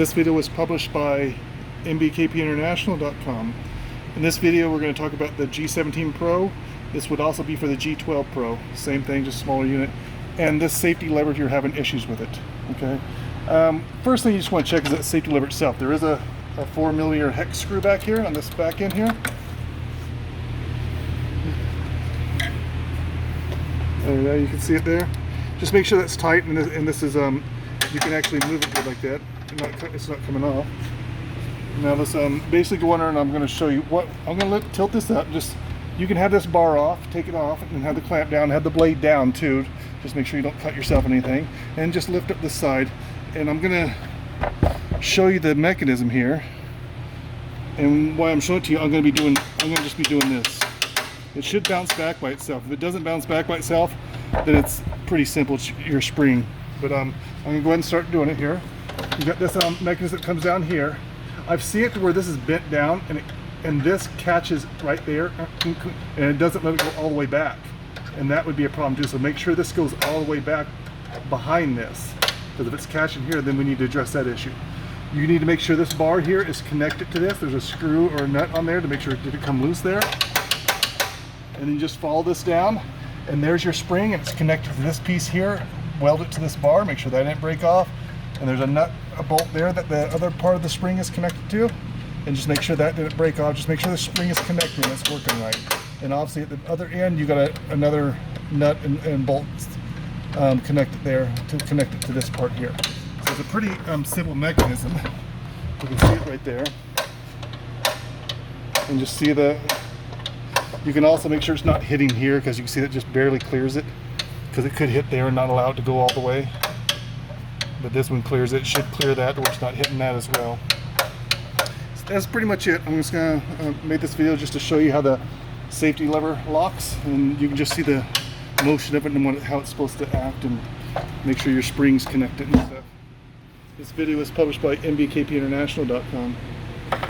This video was published by mbkpinternational.com. In this video we're going to talk about the G17 Pro. This would also be for the G12 Pro. Same thing, just smaller unit. And this safety lever, you're having issues with it. Okay. First thing you just want to check is that safety lever itself. There is a 4mm hex screw back here on this back end here. There you can see it there. Just make sure that's tight, and this is you can actually move it like that. It's not coming off. Now let's basically go under, and I'm going to show you what I'm going to tilt this up. Just you can have this bar off, take it off, and have the clamp down, have the blade down too. Just make sure you don't cut yourself anything, and just lift up this side. And I'm going to show you the mechanism here. And while I'm showing it to you, I'm going to just be doing this. It should bounce back by itself. If it doesn't bounce back by itself, then it's pretty simple. It's your spring. But I'm going to go ahead and start doing it here. You got this mechanism that comes down here. I've seen it to where this is bent down, and this catches right there, and it doesn't let it go all the way back. And that would be a problem too. So make sure this goes all the way back behind this. Because if it's catching here, then we need to address that issue. You need to make sure this bar here is connected to this. There's a screw or a nut on there to make sure it didn't come loose there. And then you just follow this down, and there's your spring, and it's connected to this piece here. Weld it to this bar, make sure that didn't break off. And there's a bolt there that the other part of the spring is connected to. And just make sure that didn't break off. Just make sure the spring is connected and it's working right. And obviously at the other end, you got another nut and bolt connected there to connect it to this part here. So it's a pretty simple mechanism. You can see it right there. And just see you can also make sure it's not hitting here, because you can see that just barely clears it, because it could hit there and not allow it to go all the way. But this one clears it. It should clear that, or it's not hitting that as well. So that's pretty much it. I'm just going to make this video just to show you how the safety lever locks, and you can just see the motion of it and how it's supposed to act, and make sure your spring's connected and stuff. This video was published by mbkpinternational.com.